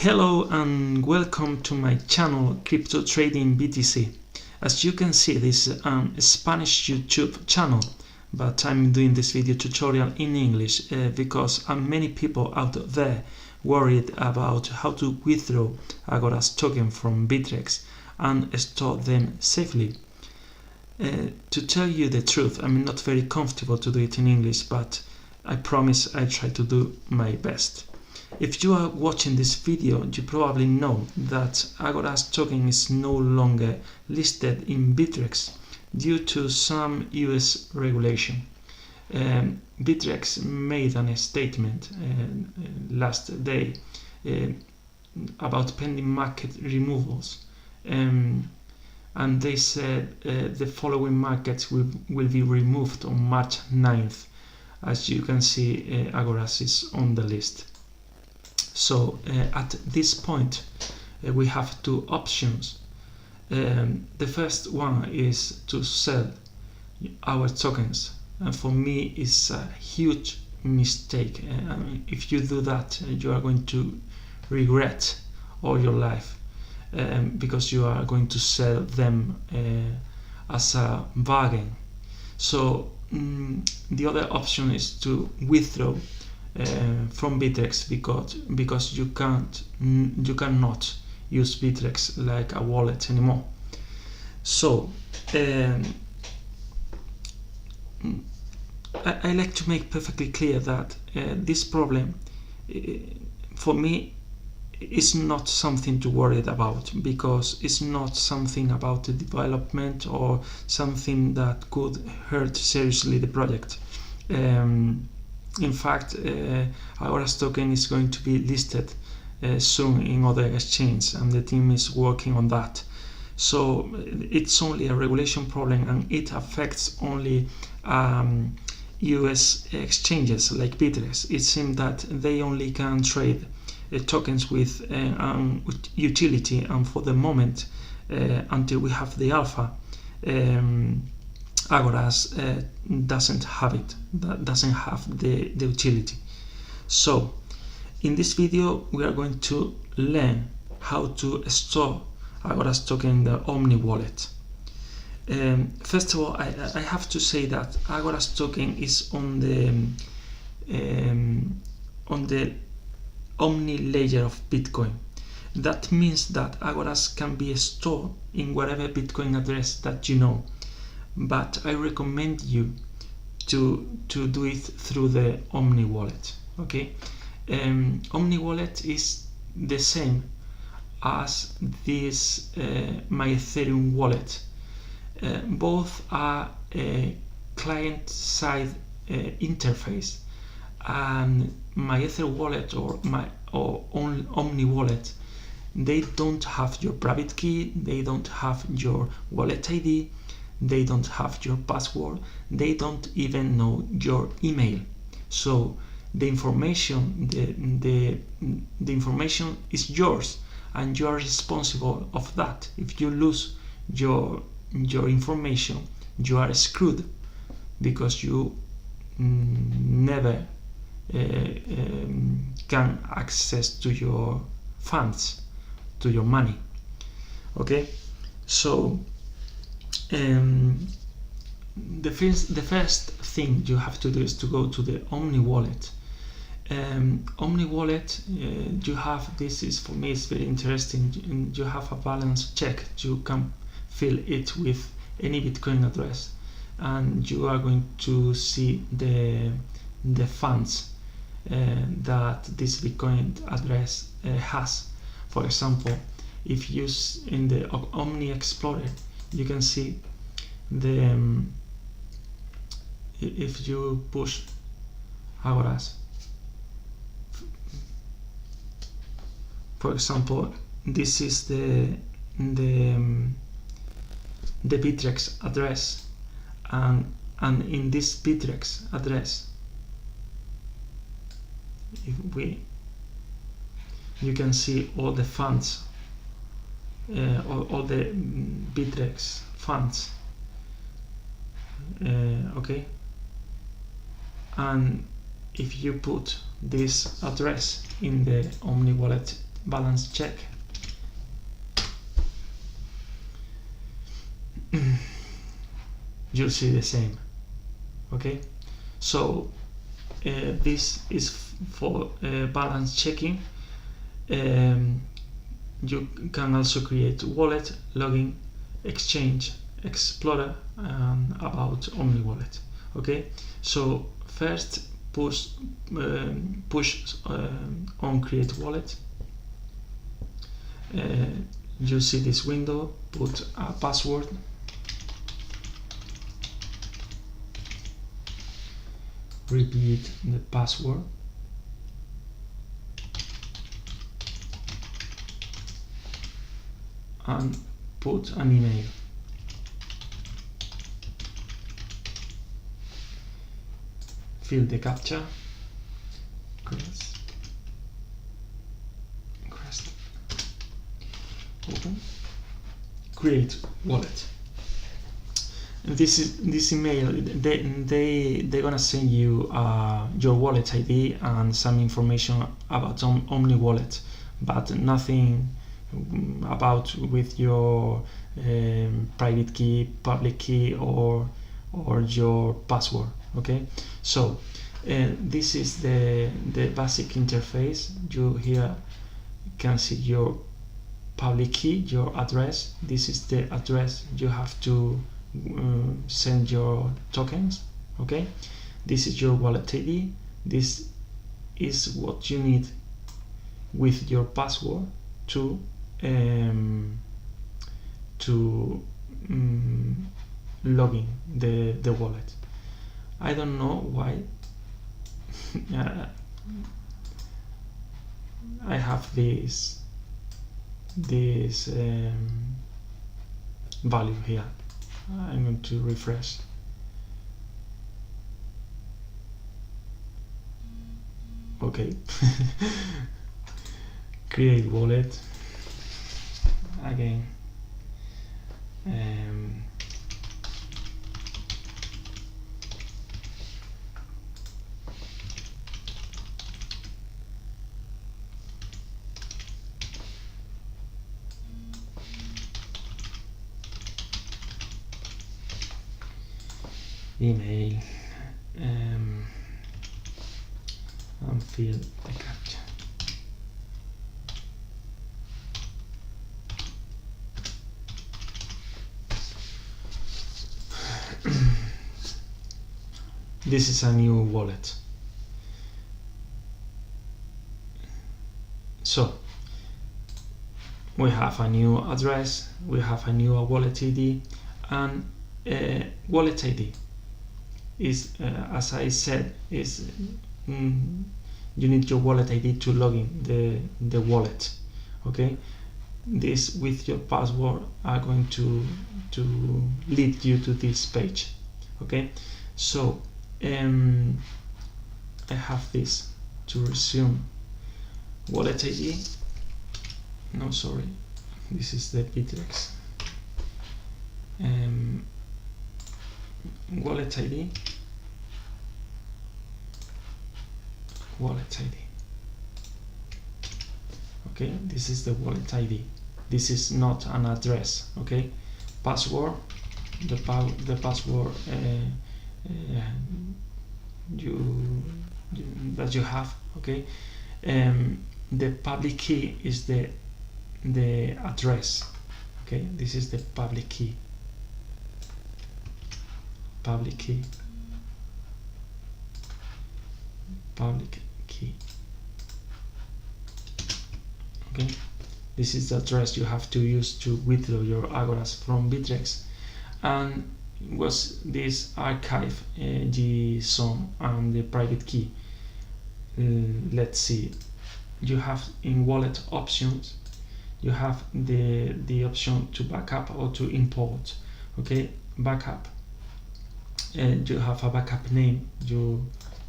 Hello and welcome to my channel Crypto Trading BTC. As you can see, this is a Spanish YouTube channel, but I'm doing this video tutorial in English because many people out there worried about how to withdraw AGORAS token from BITTREX and store them safely. To tell you the truth, I'm not very comfortable to do it in English, but I promise I try to do my best. If you are watching this video, you probably know that AGORAS token is no longer listed in BITTREX due to some US regulation. BITTREX made a statement last day about pending market removals, and they said the following markets will be removed on March 9th. As you can see, AGORAS is on the list. So at this point we have two options. The first one is to sell our tokens, and for me it's a huge mistake. If you do that, you are going to regret all your life, because you are going to sell them as a bargain. So the other option is to withdraw from BITTREX because you cannot use BITTREX like a wallet anymore. So I like to make perfectly clear that this problem for me is not something to worry about, because it's not something about the development or something that could hurt seriously the project. In fact, AGORAS token is going to be listed soon in other exchanges, and the team is working on that. So it's only a regulation problem, and it affects only US exchanges like BITTREX. It seems that they only can trade tokens with utility, and for the moment, until we have the alpha, AGORAS doesn't have it, doesn't have the utility. So in this video we are going to learn how to store AGORAS token in the omniwallet. First of all, I have to say that AGORAS token is on the omni layer of Bitcoin. That means that AGORAS can be stored in whatever Bitcoin address that you know, but I recommend you to do it through the omniwallet. Okay, omniwallet is the same as this my Ethereum wallet. Both are a client-side interface, and my Ether wallet or omniwallet, they don't have your private key, they don't have your wallet ID, they don't have your password, they don't even know your email. So the information the information is yours, and you are responsible of that. If you lose your information, you are screwed, because you never can access to your funds, to your money. Okay, so the first thing you have to do is to go to the omniwallet. Omniwallet, you have, this is, for me, it's very interesting, you have a balance check. You can fill it with any Bitcoin address, and you are going to see the funds that this Bitcoin address has. For example, if you in the Omni Explorer, you can see the if you push AGORAS, for example, this is the BITTREX address, and in this BITTREX address, you can see all the funds, all the BITTREX funds. Okay, and if you put this address in the omniwallet balance check, you'll see the same. Okay, so this is for balance checking. You can also create wallet, login, exchange, explorer, and about omniwallet. Okay, so first push on create wallet. You see this window, put a password, repeat the password, and put an email. Fill the captcha, open, create wallet. This email, they're gonna send you your wallet ID and some information about omniwallet, but nothing about with your private key, public key, or your password. Okay, so this is the basic interface. You here can see your public key, your address. This is the address you have to send your tokens. Okay, this is your wallet ID. This is what you need with your password to log in the wallet. I don't know why I have this value here. I'm going to refresh. Okay. Create wallet again. Email, and fill the captcha. This is a new wallet. So we have a new address, we have a new wallet ID, and wallet ID is, as I said, is you need your wallet ID to log in the wallet. Okay, this with your password are going to lead you to this page. Okay, so I have this to resume wallet ID. No, sorry, this is the BITTREX. Wallet ID, wallet ID. Okay, this is the wallet ID. This is not an address. Okay, password, the password that you have. Okay, the public key is the address. Okay, this is the public key. Public key. Public key. Okay, this is the address you have to use to withdraw your Agoras from BITTREX. And was this archive GSOM and the private key. Let's see. You have in wallet options. You have the option to backup or to import. Okay, backup. And you have a backup name. You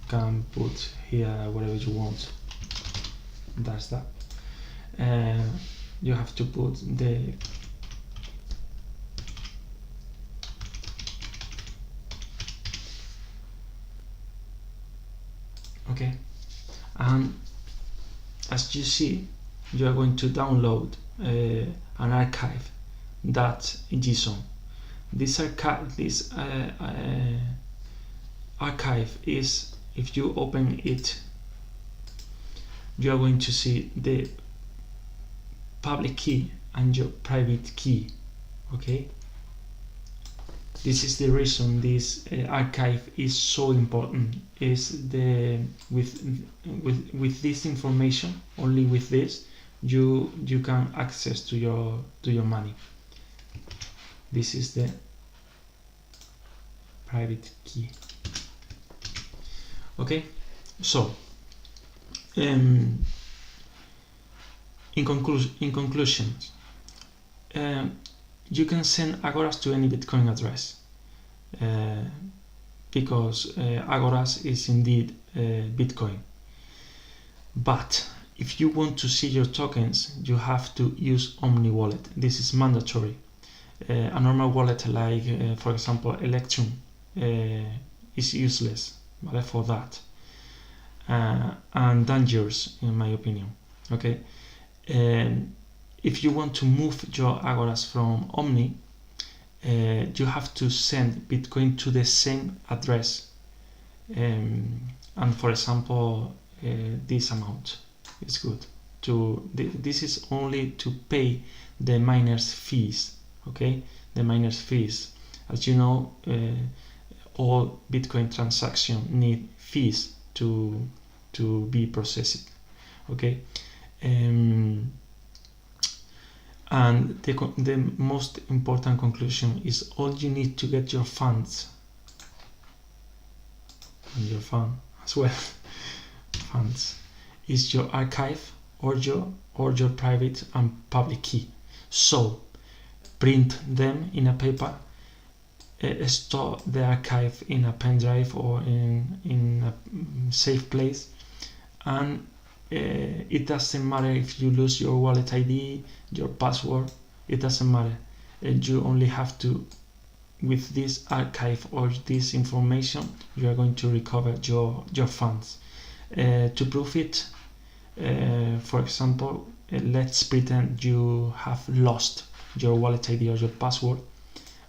can put here whatever you want. That's that. You have to put the okay, and as you see, you are going to download an archive.json. This archive is, if you open it, you are going to see the public key and your private key. Okay, this is the reason this archive is so important. Is the with this information, only with this you can access to your money. This is the private key. Okay, so in conclusion, you can send Agoras to any Bitcoin address because Agoras is indeed Bitcoin. But if you want to see your tokens, you have to use omniwallet. This is mandatory. A normal wallet like, for example, Electrum is useless for that and dangerous, in my opinion. Okay. If you want to move your Agoras from Omni, you have to send Bitcoin to the same address, and for example, this amount is good. This is only to pay the miners' fees. Okay, the miners' fees. As you know, all Bitcoin transactions need fees to be processed. Okay. And the most important conclusion is all you need to get your funds and your fund as well funds is your archive or your private and public key. So print them in a paper, store the archive in a pen drive or in a safe place, and it doesn't matter if you lose your wallet ID, your password, it doesn't matter. You only have to, with this archive or this information, you are going to recover your funds. To prove it, for example, let's pretend you have lost your wallet ID or your password,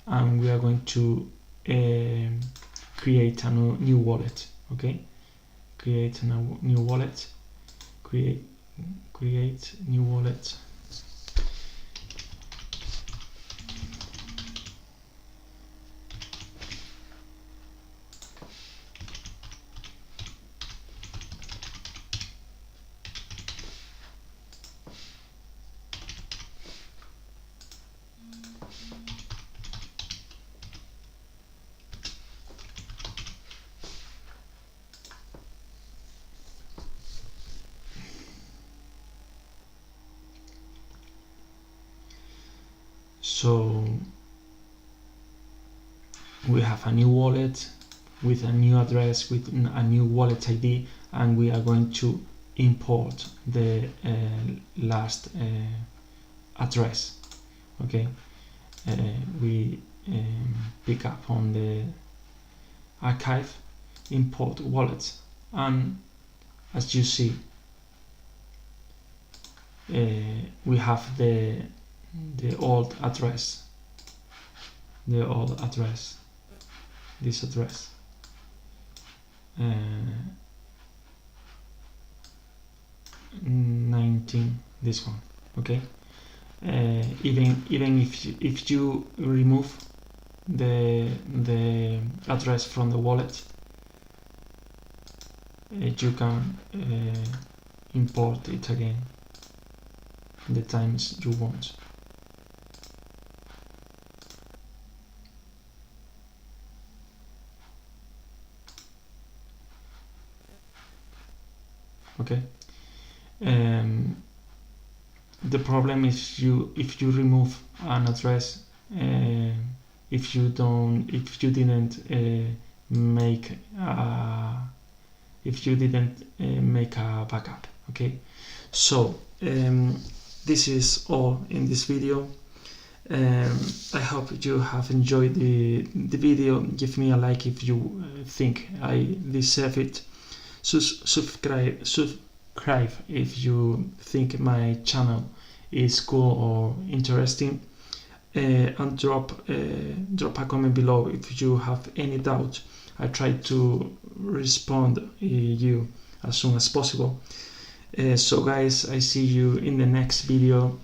and we are going to create a new wallet. Okay, create a new wallet. Create new wallet. So we have a new wallet with a new address, with a new wallet ID, and we are going to import the last address. Okay, we pick up on the archive, import wallets, and as you see, we have the old address, this address, 19, this one. Okay, even if you remove the address from the wallet, you can import it again the times you want. Okay. The problem is if you remove an address, if you didn't make a backup. Okay, so this is all in this video. I hope you have enjoyed the video. Give me a like if you think I deserve it. Subscribe subscribe if you think my channel is cool or interesting, and drop a comment below if you have any doubt. I try to respond you as soon as possible. So guys, I see you in the next video.